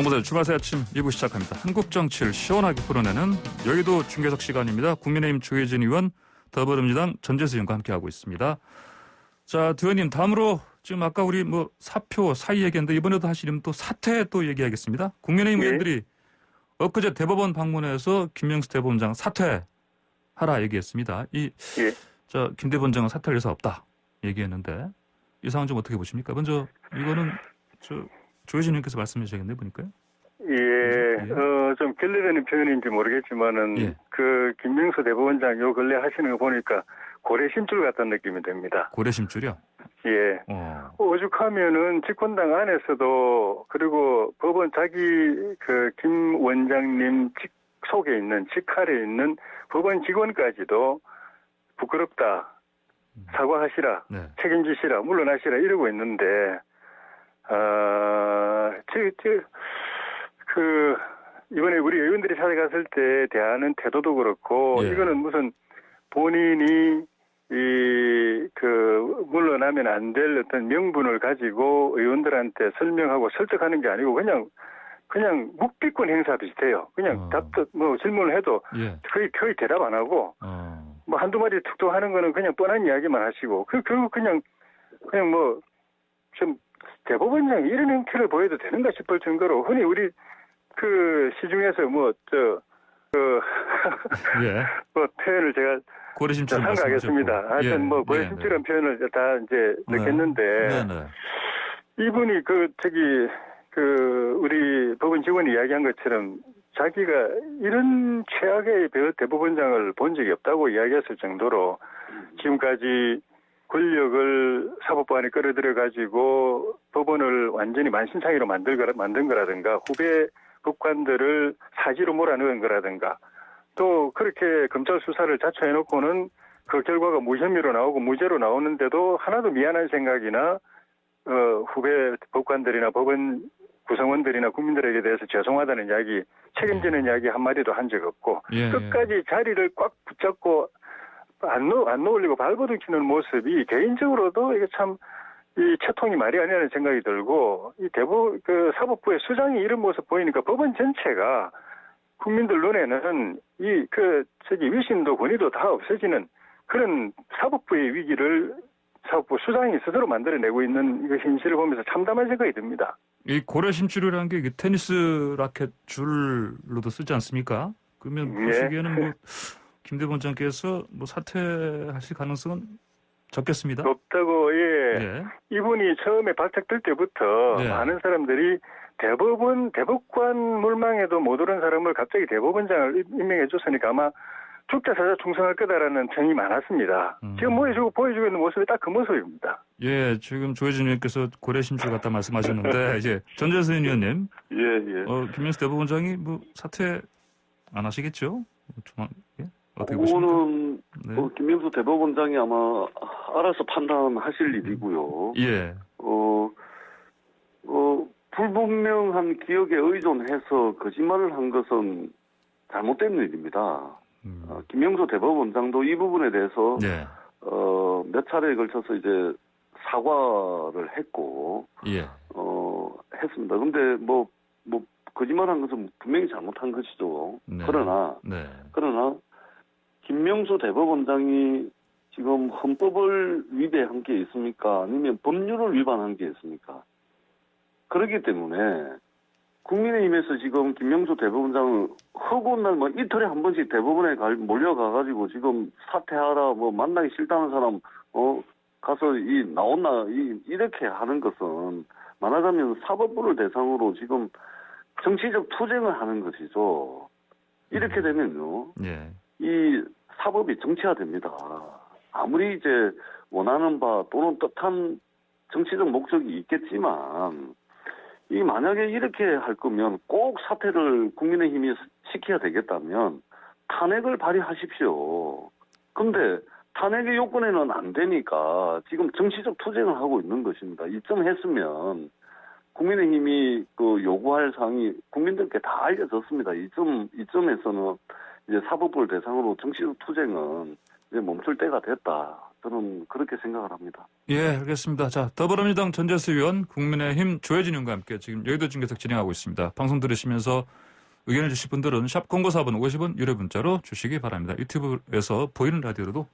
정보대 주말새 아침 2부 시작합니다. 한국 정치를 시원하게 풀어내는 여의도 중계석 시간입니다. 국민의힘 조혜진 의원, 더불어민주당 전재수 의원과 함께하고 있습니다. 자, 두 의원님 다음으로 지금 아까 우리 사표 사의 얘기했는데 이번에도 하시려면 또 사퇴 또 얘기하겠습니다. 국민의힘 의원들이 엊그제 대법원 방문해서 김명수 대법원장 사퇴하라 얘기했습니다. 김 대법원장은 사퇴할 의사 없다 얘기했는데 이 상황 좀 어떻게 보십니까? 먼저 이거는 조혜진 의원께서 말씀해 주셨겠네요, 보니까요. 좀 결례되는 표현인지 모르겠지만은 그 김명수 대법원장 요 근래 하시는 거 보니까 고래심줄 같다는 느낌이 듭니다. 고래심줄이요? 오죽하면은 집권당 안에서도 그리고 법원 자기 김 원장님 속에 있는 직할에 있는 법원 직원까지도 부끄럽다, 사과하시라, 책임지시라, 물러나시라 이러고 있는데 이번에 우리 의원들이 찾아갔을 때 대하는 태도도 그렇고 이거는 무슨 본인이 물러나면 안 될 어떤 명분을 가지고 의원들한테 설명하고 설득하는 게 아니고 그냥 묵비권 행사 비슷해요. 그냥 질문을 해도 거의 대답 안 하고 한두 마디 툭툭 하는 거는 그냥 뻔한 이야기만 하시고 결국 그냥 좀 대법원장이 이런 행태를 보여도 되는가 싶을 정도로 흔히 우리 시중에서 표현을 제가 고래심줄 참가하겠습니다. 하여튼 고래심줄이라는 표현을 다 이제 넣겠는데 이분이 우리 법원 직원이 이야기한 것처럼 자기가 이런 최악의 대법원장을 본 적이 없다고 이야기했을 정도로 지금까지 권력을 사법부 안에 끌어들여 가지고 법원을 완전히 만신창이로 만든 거라든가 후배 법관들을 사지로 몰아넣은 거라든가 또 그렇게 검찰 수사를 자초해놓고는 그 결과가 무혐의로 나오고 무죄로 나오는데도 하나도 미안한 생각이나 후배 법관들이나 법원 구성원들이나 국민들에게 대해서 죄송하다는 이야기, 책임지는 이야기 한마디도 한 적 없고 끝까지 자리를 꽉 붙잡고 안 놓으려고 발버둥치는 모습이 개인적으로도 이게 참 이 채통이 말이 아니라는 생각이 들고 사법부의 수장이 이런 모습 보이니까 법원 전체가 국민들 눈에는 위신도 권위도 다 없어지는 그런 사법부의 위기를 사법부 수장이 스스로 만들어내고 있는 이 현실을 보면서 참담한 생각이 듭니다. 이 고래심줄이라는 게 테니스 라켓 줄로도 쓰지 않습니까? 그러면 보시기에는 김 대법원장께서 사퇴하실 가능성은 적겠습니다. 없다고, 이분이 처음에 발탁될 때부터 많은 사람들이 대법관 물망에도 못 오른 사람을 갑자기 대법원장을 임명해 줬으니까 아마 죽자 사자 충성할 거다라는 평이 많았습니다. 지금 보여주고 있는 모습이 딱 그 모습입니다. 지금 조혜진 의원께서 고래심줄 같다 말씀하셨는데 이제 전재수 의원님, 김명수 대법원장이 사퇴 안 하시겠죠? 어떻게 보십니까? 그거는 김명수 대법원장이 아마 알아서 판단하실 일이고요. 불분명한 기억에 의존해서 거짓말을 한 것은 잘못된 일입니다. 김명수 대법원장도 이 부분에 대해서 몇 차례에 걸쳐서 이제 사과를 했고 했습니다. 근데 거짓말한 것은 분명히 잘못한 것이죠. 그러나 김명수 대법원장이 지금 헌법을 위배한 게 있습니까? 아니면 법률을 위반한 게 있습니까? 그렇기 때문에 국민의힘에서 지금 김명수 대법원장을 허구한 날 이틀에 한 번씩 대법원에 몰려가가지고 지금 사퇴하라 만나기 싫다는 사람 가서 이렇게 하는 것은 말하자면 사법부를 대상으로 지금 정치적 투쟁을 하는 것이죠. 이렇게 되면요. 이 사법이 정치화됩니다. 아무리 이제 원하는 바 또는 뜻한 정치적 목적이 있겠지만 만약에 이렇게 할 거면 꼭 사퇴를 국민의힘이 시켜야 되겠다면 탄핵을 발의하십시오. 근데 탄핵의 요건에는 안 되니까 지금 정치적 투쟁을 하고 있는 것입니다. 이쯤 했으면 국민의힘이 요구할 사항이 국민들께 다 알려졌습니다. 이쯤에서는 이제 사법부를 대상으로 정치적 투쟁은 이제 멈출 때가 됐다. 저는 그렇게 생각을 합니다. 예, 알겠습니다. 자, 더불어민주당 전재수 의원, 국민의힘 조혜진 의원과 함께 지금 여의도 중계석 진행하고 있습니다. 방송 들으시면서 의견을 주실 분들은 샵 0945번 50원 유료 문자로 주시기 바랍니다. 유튜브에서 보이는 라디오로도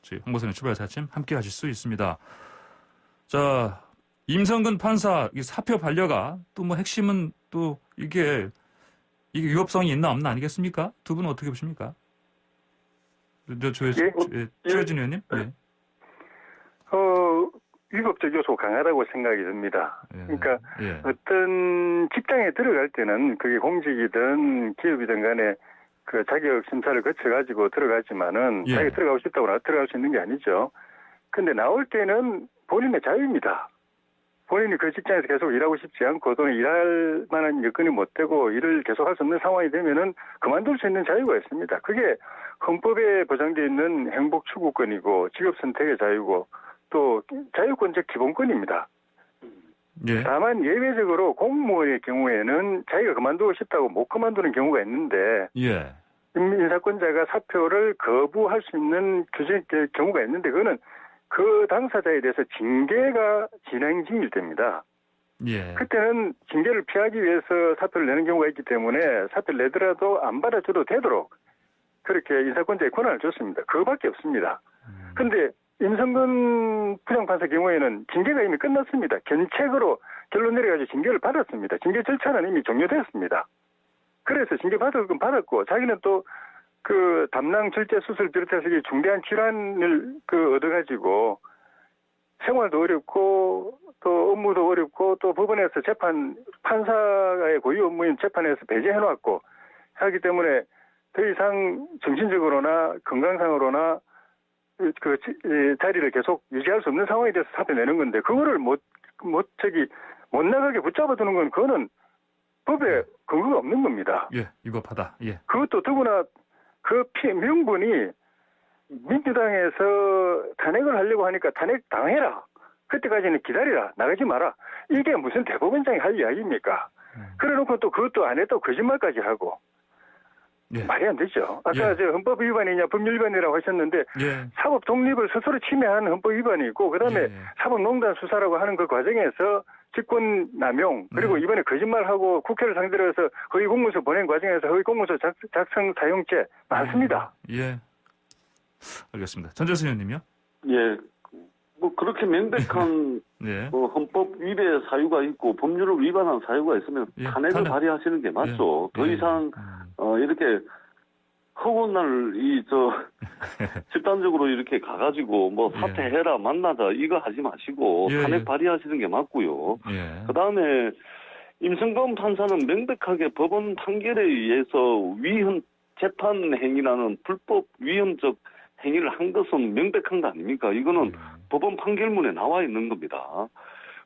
저희 홍보선의 출발해서 아침 함께 하실 수 있습니다. 자, 임성근 판사 이 사표 반려가 또 뭐 핵심은 또 이게 위법성이 있나 없나 아니겠습니까? 두 분은 어떻게 보십니까? 조혜진 의원님? 예. 위법적 요소가 강하다고 생각이 듭니다. 예. 그러니까 예. 어떤 직장에 들어갈 때는 그게 공직이든 기업이든 간에 그 자격 심사를 거쳐가지고 들어가지만은 예. 자기가 들어가고 싶다고 들어갈 수 있는 게 아니죠. 근데 나올 때는 본인의 자유입니다. 본인이 그 직장에서 계속 일하고 싶지 않고 또는 일할 만한 여건이 못 되고 일을 계속할 수 없는 상황이 되면은 그만둘 수 있는 자유가 있습니다. 그게 헌법에 보장되어 있는 행복 추구권이고 직업 선택의 자유고 또 자유권적 기본권입니다. 예. 다만 예외적으로 공무원의 경우에는 자기가 그만두고 싶다고 못 그만두는 경우가 있는데 예. 인사권자가 사표를 거부할 수 있는 경우가 있는데 그거는 그 당사자에 대해서 징계가 진행 중일 때입니다. 예. 그때는 징계를 피하기 위해서 사표를 내는 경우가 있기 때문에 사표를 내더라도 안 받아줘도 되도록 그렇게 인사권자의 권한을 줬습니다. 그거밖에 없습니다. 그런데 임성근 부장판사 경우에는 징계가 이미 끝났습니다. 견책으로 결론 내려가지고 징계를 받았습니다. 징계 절차는 이미 종료되었습니다. 그래서 징계 받을 건 받았고 자기는 또 그 담낭 절제 수술 비롯해서 중대한 질환을 얻어가지고 생활도 어렵고 또 업무도 어렵고 또 법원에서 판사의 고유 업무인 재판에서 배제해놨고 하기 때문에 더 이상 정신적으로나 건강상으로나 그 자리를 계속 유지할 수 없는 상황이 돼서 사표 내는 건데 그거를 못 나가게 붙잡아두는 건 그거는 법에 근거가 없는 겁니다. 예, 위법하다. 예. 그것도 더구나 그 명분이 민주당에서 탄핵을 하려고 하니까 탄핵 당해라. 그때까지는 기다리라. 나가지 마라. 이게 무슨 대법원장이 할 이야기입니까? 그래놓고 또 그것도 안 했다고 거짓말까지 하고. 예. 말이 안 되죠. 아까 예. 헌법 위반이냐 법률 위반이라고 하셨는데 예. 사법 독립을 스스로 침해하는 헌법 위반이고 그다음에 예. 사법농단 수사라고 하는 그 과정에서 직권 남용 그리고 이번에 거짓말하고 국회를 상대로 해서 허위 공문서 보낸 과정에서 허위 공문서 작성 사용죄 많습니다. 예. 알겠습니다. 전재수 의원님요? 예, 뭐 그렇게 명백한 예. 헌법 위배 사유가 있고 법률을 위반한 사유가 있으면 예, 탄핵을 탄핵. 발의하시는 게 맞죠. 예. 더 이상 이렇게 허구한 날 집단적으로 이렇게 가가지고 뭐 예. 사퇴해라 만나자 이거 하지 마시고 예, 탄핵 예. 발의하시는 게 맞고요. 예. 그다음에 임성근 판사는 명백하게 법원 판결에 의해서 재판 행위라는 불법 위헌적 행위를 한 것은 명백한 거 아닙니까? 이거는 법원 판결문에 나와 있는 겁니다.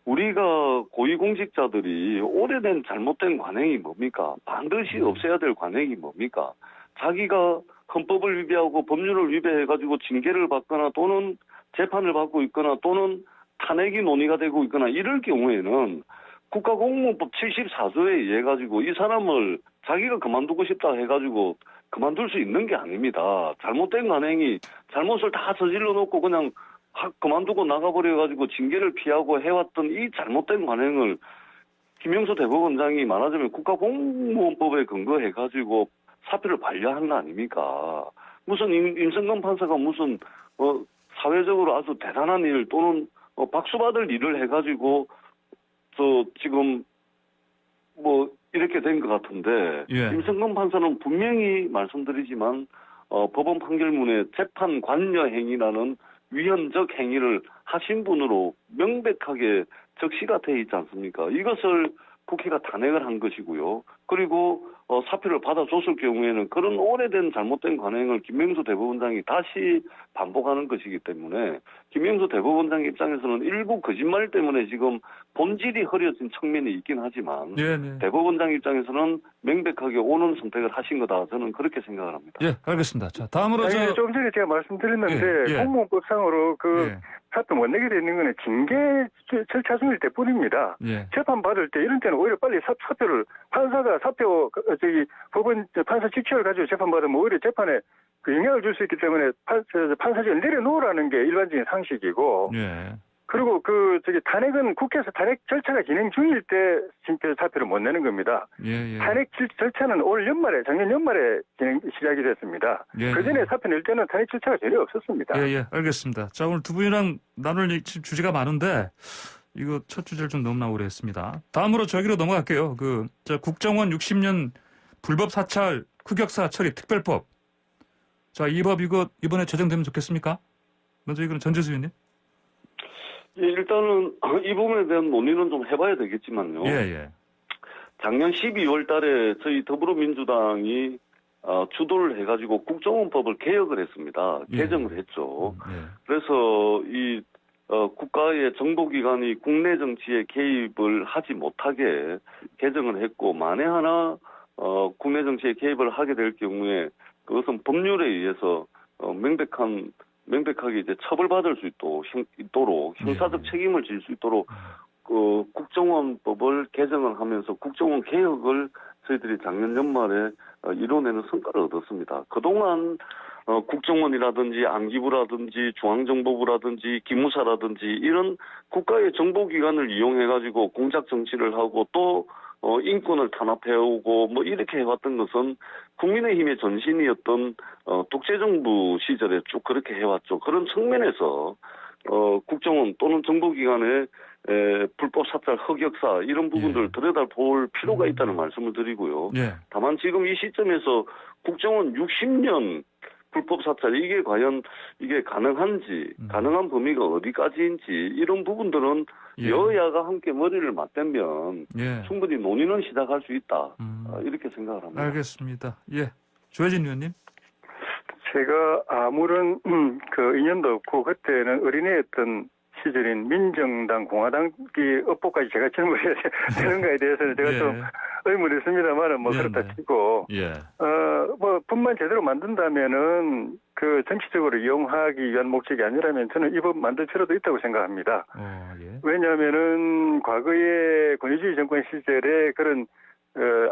우리가 고위공직자들이 오래된 잘못된 관행이 뭡니까? 반드시 없애야 될 관행이 뭡니까? 자기가 헌법을 위배하고 법률을 위배해가지고 징계를 받거나 또는 재판을 받고 있거나 또는 탄핵이 논의가 되고 있거나 이럴 경우에는 국가공무원법 74조에 의해 가지고 이 사람을 자기가 그만두고 싶다 해가지고 그만둘 수 있는 게 아닙니다. 잘못된 관행이 잘못을 다 저질러 놓고 그냥 그만두고 나가버려가지고 징계를 피하고 해왔던 이 잘못된 관행을 김영수 대법원장이 말하자면 국가공무원법에 근거해가지고 사표를 반려한 거 아닙니까? 무슨 임성근 판사가 무슨 사회적으로 아주 대단한 일 또는 박수 받을 일을 해가지고 지금 뭐 이렇게 된 것 같은데 예. 임성근 판사는 분명히 말씀드리지만 법원 판결문에 재판 관여 행위라는 위헌적 행위를 하신 분으로 명백하게 적시가 돼 있지 않습니까? 이것을 국회가 탄핵을 한 것이고요. 그리고 사표를 받아줬을 경우에는 그런 오래된 잘못된 관행을 김명수 대법원장이 다시 반복하는 것이기 때문에 김명수 대법원장 입장에서는 일부 거짓말 때문에 지금 본질이 흐려진 측면이 있긴 하지만 네. 대법원장 입장에서는 명백하게 옳은 선택을 하신 거다. 저는 그렇게 생각을 합니다. 예, 알겠습니다. 자, 다음으로 조금 전에 제가 말씀드렸는데 예. 공무원법상으로 사표 못 내게 되는 거는 징계 절차 중에 중일 때뿐입니다. 예. 재판 받을 때 이런 때는 오히려 빨리 사표를 판사가 법원 판사 직책을 가지고 재판 받으면 오히려 재판에 그 영향을 줄 수 있기 때문에 판사직을 내려놓으라는 게 일반적인 상식이고. 예. 그리고 탄핵은 국회에서 탄핵 절차가 진행 중일 때 사표를 못 내는 겁니다. 예. 탄핵 절차는 작년 연말에 시작이 됐습니다. 예. 그 전에 사표 낼 때는 탄핵 절차가 전혀 없었습니다. 예, 알겠습니다. 자, 오늘 두 분이랑 나눌 주제가 많은데, 이거 첫 주제를 좀 너무나 오래 했습니다. 다음으로 저기로 넘어갈게요. 국정원 60년 불법 사찰 흑역사 처리 특별법. 자, 이 법 이번에 제정되면 좋겠습니까? 먼저 이거는 전재수 의원님. 예, 일단은 이 부분에 대한 논의는 좀 해봐야 되겠지만요. 예. 작년 12월 달에 저희 더불어민주당이 주도를 해가지고 국정원법을 개혁을 했습니다. 예. 개정을 했죠. 예. 그래서 이 국가의 정보기관이 국내 정치에 개입을 하지 못하게 개정을 했고, 만에 하나 국내 정치에 개입을 하게 될 경우에 그것은 법률에 의해서 명백하게 이제 처벌받을 수 있도록 형사적 책임을 질 수 있도록 국정원법을 개정을 하면서 국정원 개혁을 저희들이 작년 연말에 이뤄내는 성과를 얻었습니다. 그동안 국정원이라든지 안기부라든지 중앙정보부라든지 기무사라든지 이런 국가의 정보기관을 이용해가지고 공작 정치를 하고 또 인권을 탄압해오고 뭐 이렇게 해왔던 것은 국민의힘의 전신이었던 독재정부 시절에 쭉 그렇게 해왔죠. 그런 측면에서 국정원 또는 정보기관의 불법 사찰 흑역사 이런 부분들을 들여다볼 필요가 있다는 말씀을 드리고요. 예. 다만 지금 이 시점에서 국정원 60년 불법 사찰 이게 과연 이게 가능한지 가능한 범위가 어디까지인지 이런 부분들은 예. 여야가 함께 머리를 맞대면 예. 충분히 논의는 시작할 수 있다. 이렇게 생각을 합니다. 알겠습니다. 예. 조혜진 의원님. 제가 아무런 인연도 없고 그때는 어린애였던 시절인 민정당, 공화당이 업보까지 제가 질문해야 되는가에 대해서는 제가 좀 의문했습니다만은 그렇다 치고 법만 제대로 만든다면은 정치적으로 이용하기 위한 목적이 아니라면 저는 이 법 만들 필요도 있다고 생각합니다. 왜냐하면은 과거의 권위주의 정권 시절에 그런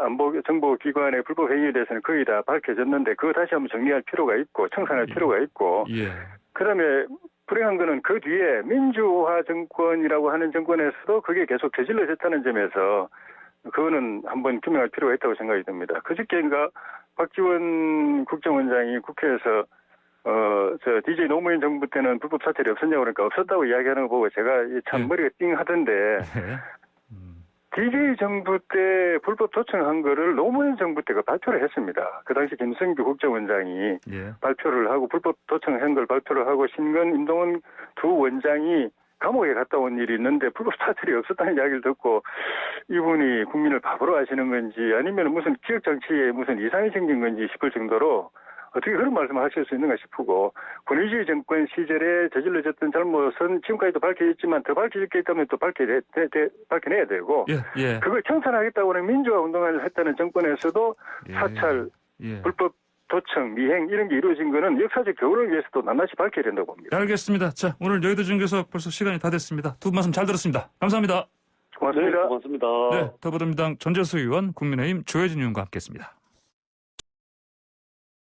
안보 정보기관의 불법 행위에 대해서는 거의 다 밝혀졌는데 그거 다시 한번 정리할 필요가 있고 청산할 필요가 있고 그다음에 불행한 거는 그 뒤에 민주화 정권이라고 하는 정권에서도 그게 계속 저질러졌다는 점에서 그거는 한번 규명할 필요가 있다고 생각이 듭니다. 그저께인가 박지원 국정원장이 국회에서 DJ 노무현 정부 때는 불법 사찰이 없었냐고 그러니까 없었다고 이야기하는 거 보고 제가 참 머리가 띵 하던데 DJ 정부 때 불법 도청한 거를 노무현 정부 때가 발표를 했습니다. 그 당시 김성규 국정원장이 발표를 하고 불법 도청한 걸 발표를 하고 신건, 임동원 두 원장이 감옥에 갔다 온 일이 있는데 불법 사찰이 없었다는 이야기를 듣고 이분이 국민을 바보로 하시는 건지 아니면 무슨 기억 장치에 무슨 이상이 생긴 건지 싶을 정도로 어떻게 그런 말씀을 하실 수 있는가 싶고 권위주의 정권 시절에 저질러졌던 잘못은 지금까지도 밝혀졌지만 더 밝혀질 게 있다면 또 밝혀내야 되고 그걸 청산하겠다고 하는 민주화 운동을 했다는 정권에서도 사찰, 불법 도청, 미행 이런 게 이루어진 거는 역사적 교훈을 위해서도 낱낱이 밝혀야 된다고 봅니다. 알겠습니다. 자, 오늘 여의도 중계석 벌써 시간이 다 됐습니다. 두 분 말씀 잘 들었습니다. 감사합니다. 고맙습니다. 네, 고맙습니다. 네, 더불어민주당 전재수 의원, 국민의힘 조혜진 의원과 함께했습니다.